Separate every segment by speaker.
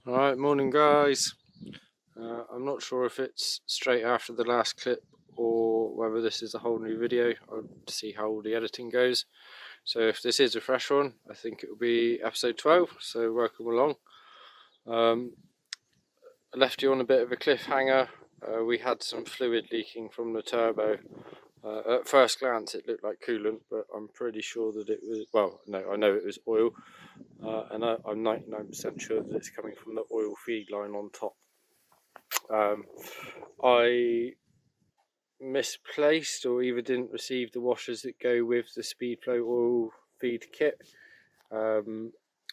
Speaker 1: Alright, morning guys. I'm not sure if it's straight after the last clip or whether this is a whole new video. I'll see how the editing goes. So if this is a fresh one, I think it will be episode 12, so welcome along. I left you on a bit of a cliffhanger. We had some fluid leaking from the turbo. At first glance it looked like coolant, but I'm pretty sure that it was, well, no, I know it was oil. And I'm 99% sure that it's coming from the oil feed line on top. I misplaced or either didn't receive the washers that go with the Speedflow oil feed kit.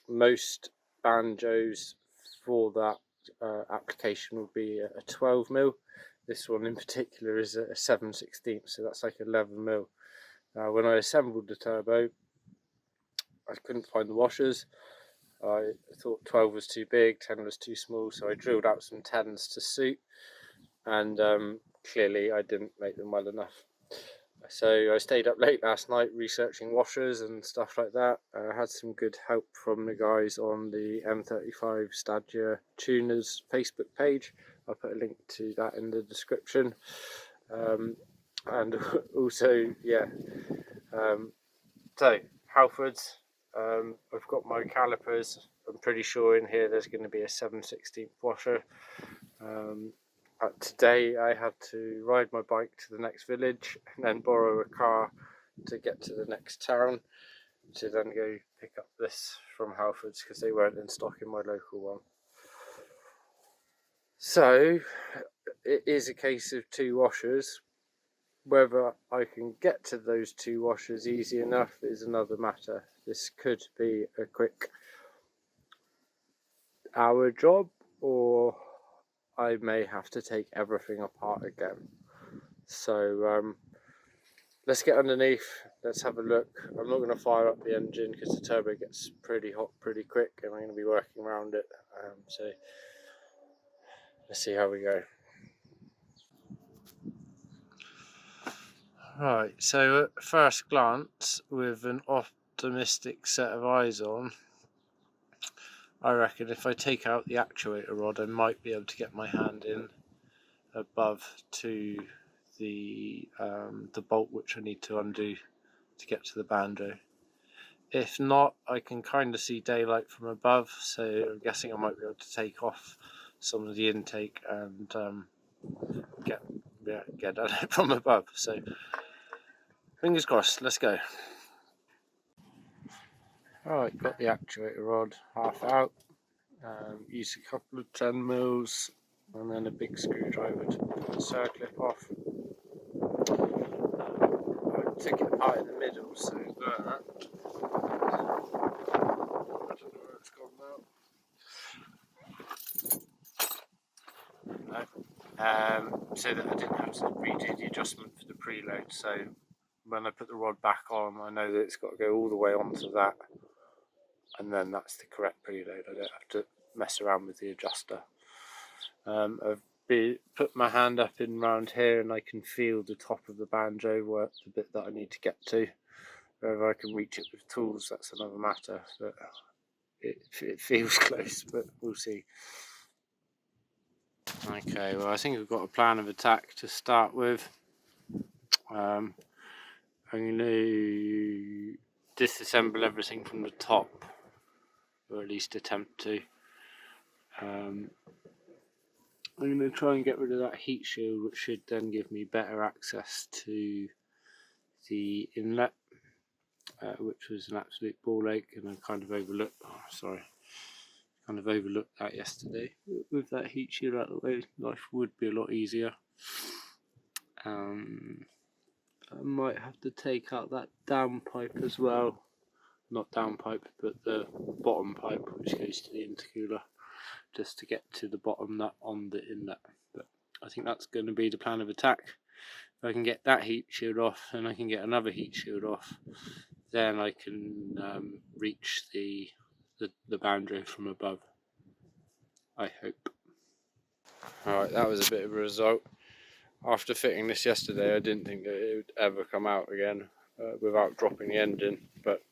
Speaker 1: Most banjos for that application would be a 12mm. This one in particular is a 7/16, so that's like 11mm. Now when I assembled the turbo, I couldn't find the washers. I thought 12 was too big, 10 was too small, so I drilled out some 10s to suit, and clearly I didn't make them well enough. So I stayed up late last night researching washers and stuff like that. I had some good help from the guys on the M35 Stagea tuners Facebook page. I'll put a link to that in the description. And also, yeah, so Halfords. I've got my calipers. I'm pretty sure in here there's going to be a 7/16 washer. Today I had to ride my bike to the next village and then borrow a car to get to the next town to then go pick up this from Halfords because they weren't in stock in my local one. So it is a case of two washers. Whether I can get to those two washers easy enough is another matter. This could be a quick hour job, or I may have to take everything apart again. So let's get underneath, let's have a look. I'm not going to fire up the engine because the turbo gets pretty hot pretty quick and I'm going to be working around it. So let's see how we go. Right, so at first glance, with an optimistic set of eyes on, I reckon if I take out the actuator rod, I might be able to get my hand in above to the bolt which I need to undo to get to the banjo. If not, I can kind of see daylight from above, so I'm guessing I might be able to take off some of the intake and get at it from above. So fingers crossed, let's go. Alright, got the actuator rod half out. Used a couple of 10mm and then a big screwdriver to pull the circlip off. I took it apart in the middle, so that. I don't know where it's gone now. No. So that I didn't have to redo the adjustment for the preload. So when I put the rod back on, I know that it's got to go all the way onto that, and then that's the correct preload. I don't have to mess around with the adjuster. I've put my hand up in round here and I can feel the top of the banjo work, the bit that I need to get to. Whether I can reach it with tools, that's another matter, but it feels close, but we'll see. Okay, well I think we've got a plan of attack to start with. I'm going to disassemble everything from the top, or at least attempt to. I'm going to try and get rid of that heat shield, which should then give me better access to the inlet, which was an absolute ball ache, and I kind of overlooked. That yesterday. With that heat shield out of the way, life would be a lot easier. I might have to take out that downpipe as well. Not downpipe, but the bottom pipe, which goes to the intercooler, just to get to the bottom nut on the inlet. But I think that's going to be the plan of attack. If I can get that heat shield off, and I can get another heat shield off, then I can reach the banjo from above, I hope. Alright, that was a bit of a result. After fitting this yesterday, I didn't think that it would ever come out again without dropping the engine, but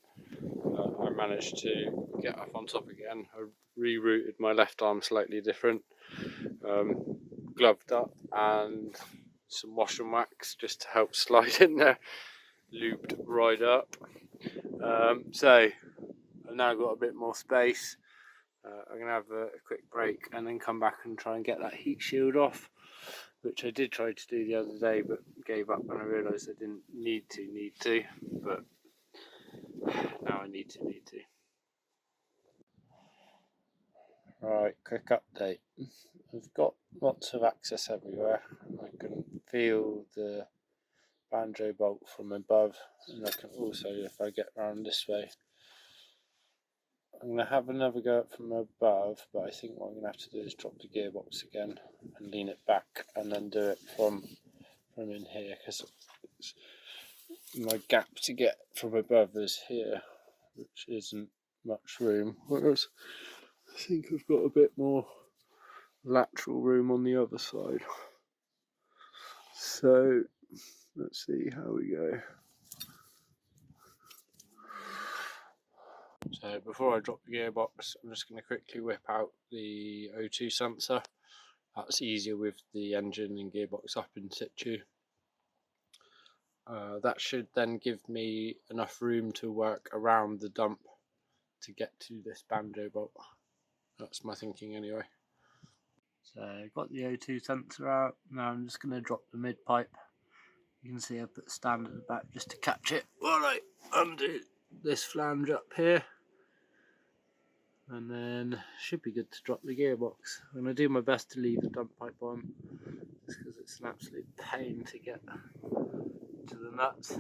Speaker 1: I managed to get up on top again. I rerouted my left arm slightly different, gloved up, and some wash and wax just to help slide in there, lubed right up. So I've now got a bit more space. I'm going to have a quick break and then come back and try and get that heat shield off, which I did try to do the other day but gave up when I realised I didn't need to, but now I need to. Right, quick update. I've got lots of access everywhere. I can feel the banjo bolt from above, and I can also, if I get round this way, I'm going to have another go up from above, but I think what I'm going to have to do is drop the gearbox again and lean it back and then do it from in here, because my gap to get from above is here, which isn't much room, whereas I think I've got a bit more lateral room on the other side. So let's see how we go. So before I drop the gearbox, I'm just going to quickly whip out the O2 sensor. That's easier with the engine and gearbox up in situ. That should then give me enough room to work around the dump to get to this banjo bolt. That's my thinking anyway. So I've got the O2 sensor out. Now I'm just going to drop the mid pipe. You can see I put the stand at the back just to catch it while I undo this flange up here. And then should be good to drop the gearbox. I'm going to do my best to leave the dump pipe on, just because it's an absolute pain to get to the nuts.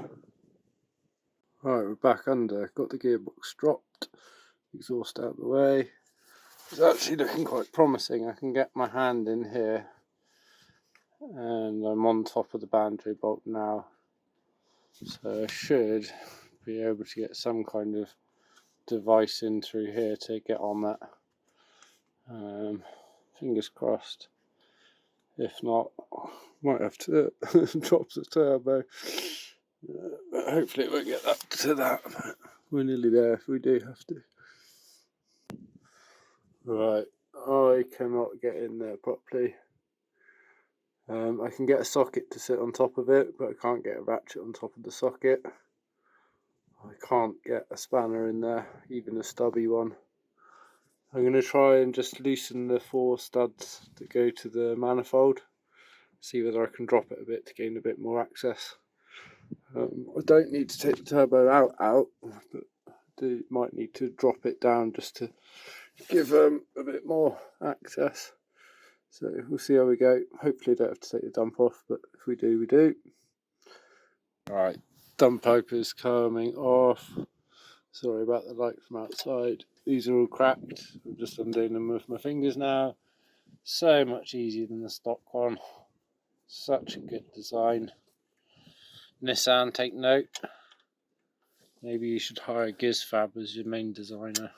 Speaker 1: Right, we're back under. Got the gearbox dropped, exhaust out the way. It's actually looking quite promising. I can get my hand in here and I'm on top of the banjo bolt now, so I should be able to get some kind of device in through here to get on that. Fingers crossed. If not, might have to drop the turbo. But hopefully it won't get up to that. We're nearly there if we do have to. Right, I cannot get in there properly. I can get a socket to sit on top of it, but I can't get a ratchet on top of the socket. I can't get a spanner in there, even a stubby one. I'm going to try and just loosen the 4 studs that go to the manifold, see whether I can drop it a bit to gain a bit more access. I don't need to take the turbo out, but I might need to drop it down just to give a bit more access. So we'll see how we go. Hopefully I don't have to take the dump off, but if we do, we do. Alright, dump pipe is coming off. Sorry about the light from outside. These are all cracked. I'm just undoing them with my fingers now. So much easier than the stock one. Such a good design. Nissan, take note. Maybe you should hire GizFab as your main designer.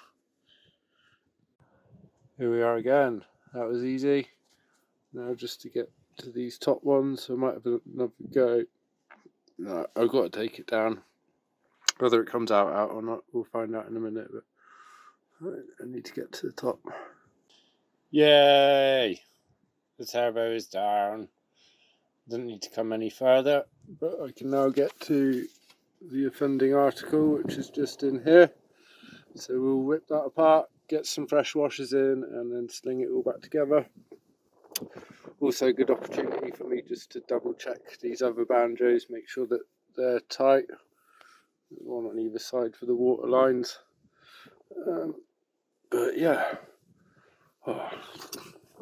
Speaker 1: Here we are again. That was easy. Now just to get to these top ones, I might have another go. No, I've got to take it down. Whether it comes out or not, we'll find out in a minute. But I need to get to the top. Yay! The turbo is down. Doesn't need to come any further, but I can now get to the offending article, which is just in here. So we'll whip that apart, get some fresh washers in, and then sling it all back together. Also a good opportunity for me just to double check these other banjos, make sure that they're tight. One on either side for the water lines. But yeah, I'm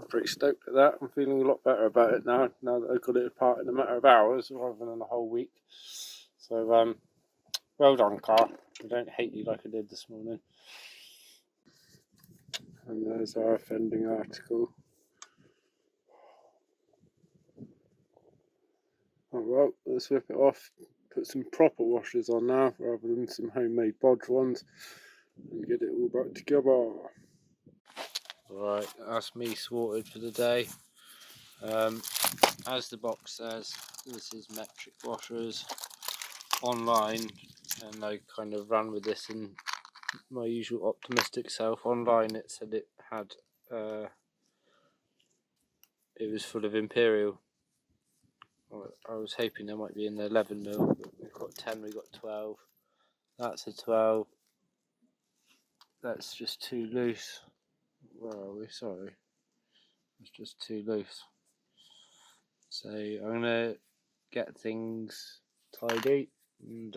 Speaker 1: pretty stoked at that. I'm feeling a lot better about it now that I've got it apart in a matter of hours rather than a whole week. So well done, car. I don't hate you like I did this morning. And there's our offending article. Oh well, let's whip it off. Put some proper washers on now rather than some homemade bodge ones, and get it all back together. Right, that's me sorted for the day. As the box says, this is metric washers online, and I kind of ran with this in my usual optimistic self. Online it said it had it was full of Imperial. I was hoping there might be in the 11mm, but we've got 10, we've got 12. That's a 12. That's just too loose. Where are we? Sorry. It's just too loose. So I'm going to get things tidy, and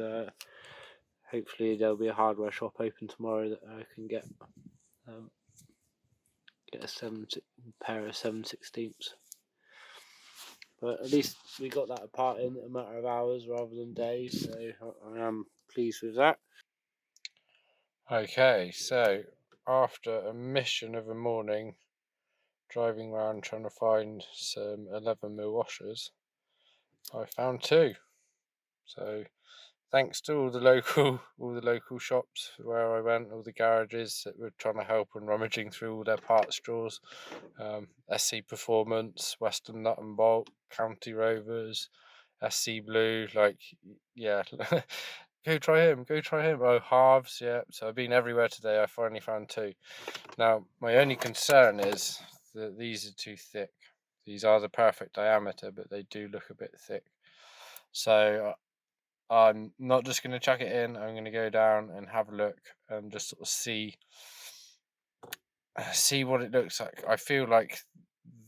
Speaker 1: hopefully there'll be a hardware shop open tomorrow that I can get a pair of 7/16. But at least we got that apart in a matter of hours rather than days, so I am pleased with that. Okay, so after a mission of a morning driving around trying to find some 11mm washers, I found two. So thanks to all the local shops where I went, all the garages that were trying to help and rummaging through all their parts drawers, SC Performance, Western Nut and Bolt, County Rovers, SC Blue, like, yeah, go try him. Oh, Halves, yeah. So I've been everywhere today. I finally found two. Now, my only concern is that these are too thick. These are the perfect diameter, but they do look a bit thick. So I'm not just going to chuck it in. I'm going to go down and have a look and just sort of see what it looks like. I feel like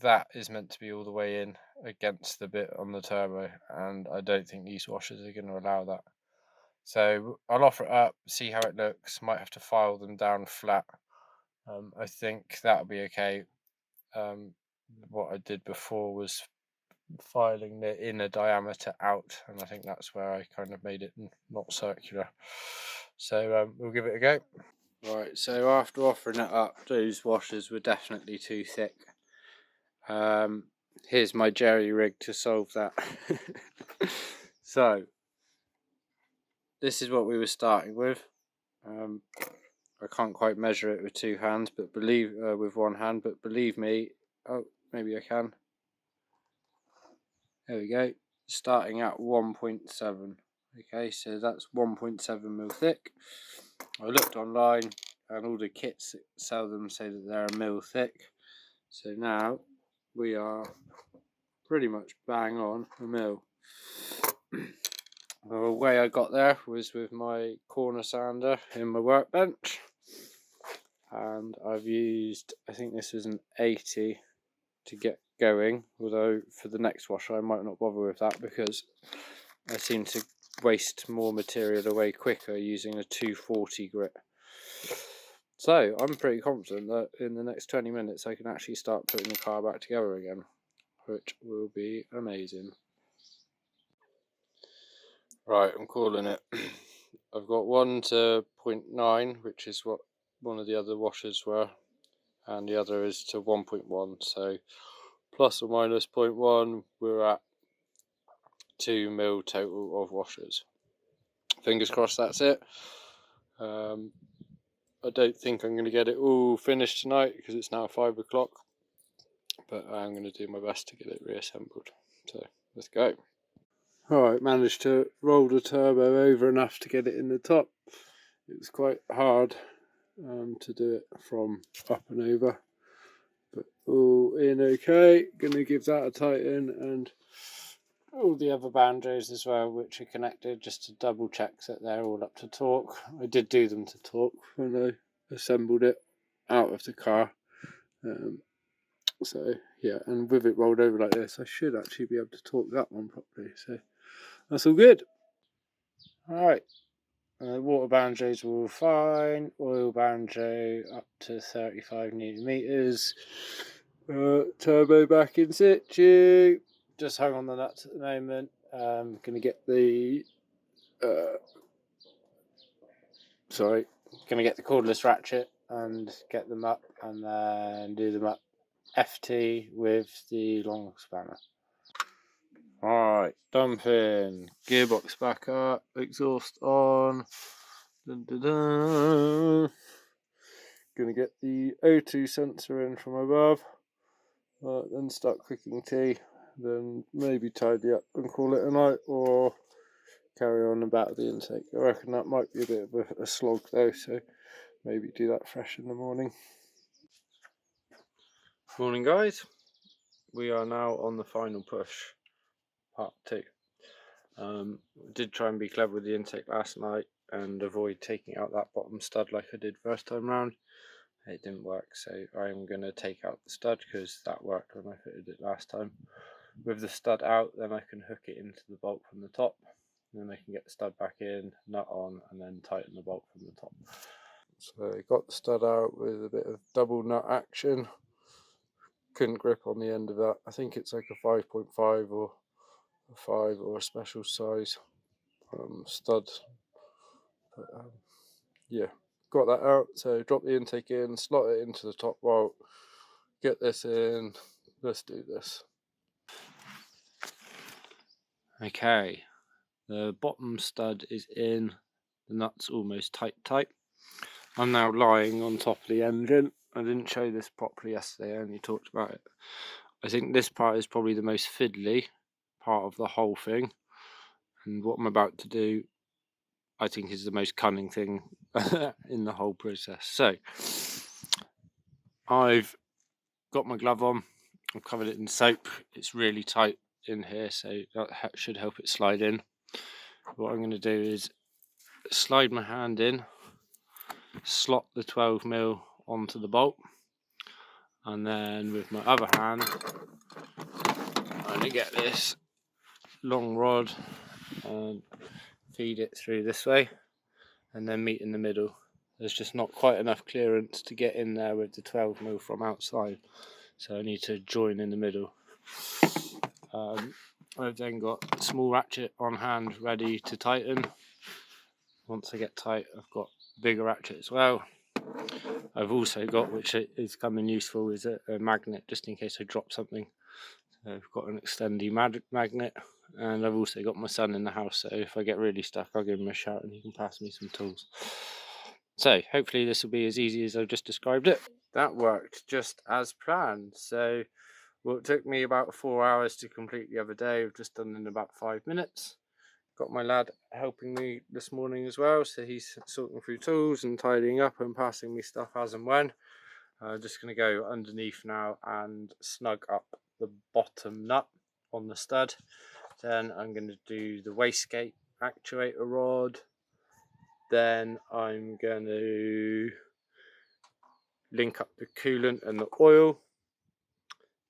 Speaker 1: that is meant to be all the way in against the bit on the turbo, and I don't think these washers are going to allow that. So I'll offer it up, see how it looks. Might have to file them down flat. I think that'll be okay. What I did before was filing the inner diameter out, and I think that's where I kind of made it not circular. So we'll give it a go. Right, so after offering it up, those washers were definitely too thick. Here's my jerry rig to solve that. So this is what we were starting with. I can't quite measure it with two hands, but with one hand, but believe me, oh, maybe I can. There we go. Starting at 1.7. Okay, so that's 1.7mm thick. I looked online, and all the kits that sell them say that they're a mil thick. So now we are pretty much bang on a mil. The way I got there was with my corner sander in my workbench, and I've used, I think this is an 80 to get going, although for the next washer I might not bother with that because I seem to waste more material away quicker using a 240 grit. So I'm pretty confident that in the next 20 minutes I can actually start putting the car back together again, which will be amazing. Right, I'm calling it. I've got 1 to 0.9, which is what one of the other washers were, and the other is to 1.1, so plus or minus 0.1, we're at 2mm total of washers. Fingers crossed that's it. I don't think I'm going to get it all finished tonight because it's now 5 o'clock, but I'm going to do my best to get it reassembled. So let's go. Alright, managed to roll the turbo over enough to get it in the top. It was quite hard to do it from up and over, but all in okay. Gonna give that a tighten, and all the other banjos as well, which are connected, just to double check that they're all up to torque. I did do them to torque when I assembled it out of the car. So yeah, and with it rolled over like this, I should actually be able to torque that one properly. So that's all good. Alright, water banjos were all fine. Oil banjo up to 35 Newton meters. Turbo back in situ. Just hung on the nuts at the moment. Going to get the going to get the cordless ratchet and get them up, and then do them up FT with the long spanner. Alright, dumping, gearbox back up, exhaust on. Dun, dun, dun. Gonna get the O2 sensor in from above, then start cooking tea, then maybe tidy up and call it a night, or carry on about the intake. I reckon that might be a bit of a slog though, so maybe do that fresh in the morning. Morning guys, we are now on the final push, part 2. Did try and be clever with the intake last night and avoid taking out that bottom stud like I did first time round. It didn't work, so I'm going to take out the stud because that worked when I fitted it last time. With the stud out, then I can hook it into the bolt from the top, and then I can get the stud back in, nut on, and then tighten the bolt from the top. So I got the stud out with a bit of double nut action. Couldn't grip on the end of that. I think it's like a 5.5 or a 5 or a special size stud. But, yeah, got that out. So drop the intake in, slot it into the top bolt, get this in. Let's do this. Okay, the bottom stud is in, the nut's almost tight. I'm now lying on top of the engine. I didn't show this properly yesterday, I only talked about it. I think this part is probably the most fiddly part of the whole thing, and what I'm about to do I think is the most cunning thing in the whole process. So I've got my glove on, I've covered it in soap, it's really tight in here, so that should help it slide in. What I'm going to do is slide my hand in, slot the 12mm onto the bolt, and then with my other hand I'm going to get this long rod and feed it through this way and then meet in the middle. There's just not quite enough clearance to get in there with the 12mm from outside, so I need to join in the middle. I've then got a small ratchet on hand ready to tighten. Once I get tight, I've got a bigger ratchet as well. I've also got, which is coming useful, is a magnet just in case I drop something. So I've got an extending magnet, and I've also got my son in the house, so if I get really stuck I'll give him a shout and he can pass me some tools. So hopefully this will be as easy as I've just described it. That worked just as planned. So what took me about 4 hours to complete the other day, I've just done in about 5 minutes. Got my lad helping me this morning as well, so he's sorting through tools and tidying up and passing me stuff as and when. I'm just going to go underneath now and snug up the bottom nut on the stud. Then I'm going to do the wastegate actuator rod. Then I'm going to link up the coolant and the oil.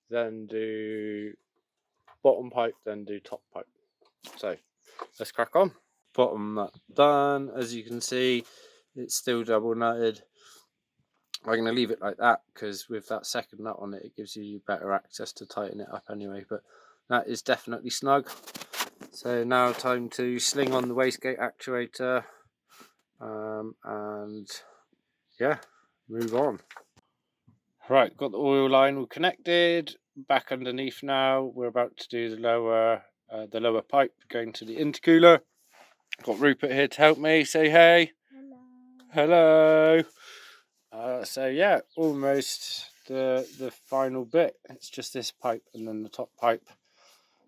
Speaker 1: Then do bottom pipe, then do top pipe. So let's crack on. Bottom nut done. As you can see, it's still double nutted. I'm going to leave it like that because with that second nut on it, it gives you better access to tighten it up anyway. But that is definitely snug. So now time to sling on the wastegate actuator and yeah, move on. Right, got the oil line all connected. Back underneath now. We're about to do the lower pipe going to the intercooler. Got Rupert here to help me. Say hey. Hello. So yeah, almost the final bit. It's just this pipe and then the top pipe.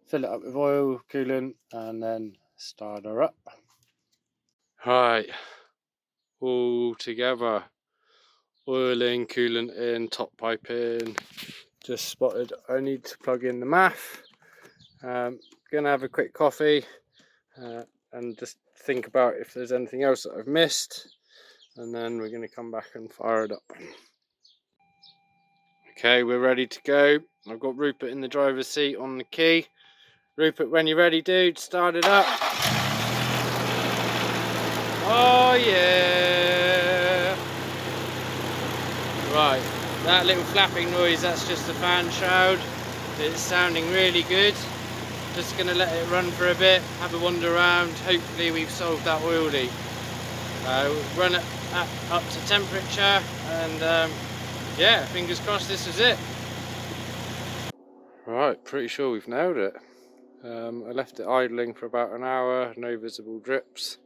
Speaker 1: Fill it up with oil, coolant, and then start her up. Right, all together. Oil in, coolant in, top pipe in. Just spotted I need to plug in the MAF. Gonna have a quick coffee and just think about if there's anything else that I've missed, and then we're going to come back and fire it up. Okay, we're ready to go. I've got Rupert in the driver's seat on the key. Rupert, when you're ready, dude, start it up. Oh yeah! Right, that little flapping noise, that's just the fan shroud. It's sounding really good. Just going to let it run for a bit, have a wander around. Hopefully we've solved that oil leak. Run it up to temperature, and yeah, fingers crossed this is it. Right, pretty sure we've nailed it. I left it idling for about an hour, no visible drips.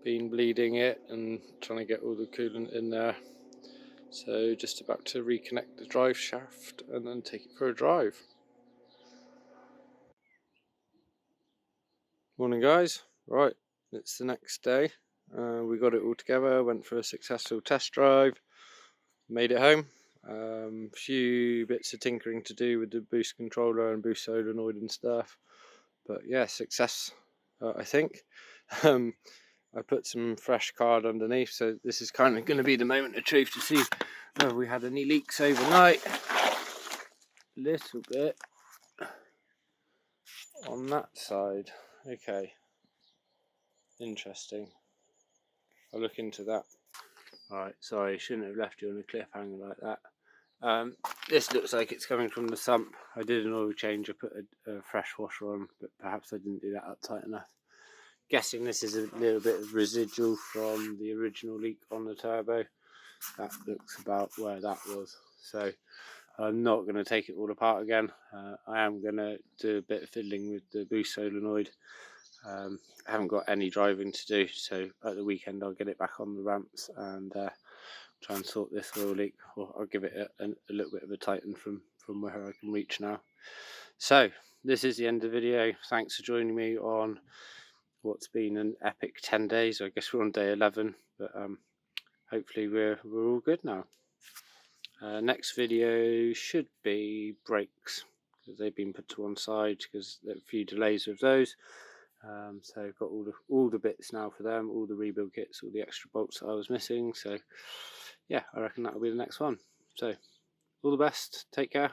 Speaker 1: Been bleeding it and trying to get all the coolant in there. So just about to reconnect the drive shaft and then take it for a drive. Morning guys, Right, it's the next day. We got it all together, went for a successful test drive, made it home. Few bits of tinkering to do with the boost controller and boost solenoid and stuff, but yeah, success, I think. I put some fresh card underneath, so this is kind of going to be the moment of truth to see whether we had any leaks overnight. Little bit on that side. Okay, interesting. I'll look into that. Alright, sorry, shouldn't have left you on a cliffhanger like that. This looks like it's coming from the sump. I did an oil change, I put a fresh washer on, but perhaps I didn't do that up tight enough. Guessing this is a little bit of residual from the original leak on the turbo. That looks about where that was. So I'm not going to take it all apart again. I am going to do a bit of fiddling with the boost solenoid. I haven't got any driving to do, so at the weekend I'll get it back on the ramps and try and sort this oil leak, or I'll give it a little bit of a tighten from where I can reach now. So this is the end of the video. Thanks for joining me on what's been an epic 10 days. I guess we're on day 11, but hopefully we're all good now. Next video should be brakes, because they've been put to one side because there are a few delays with those. So I've got all the bits now for them, all the rebuild kits, all the extra bolts that I was missing. So yeah, I reckon that'll be the next one. So all the best, take care.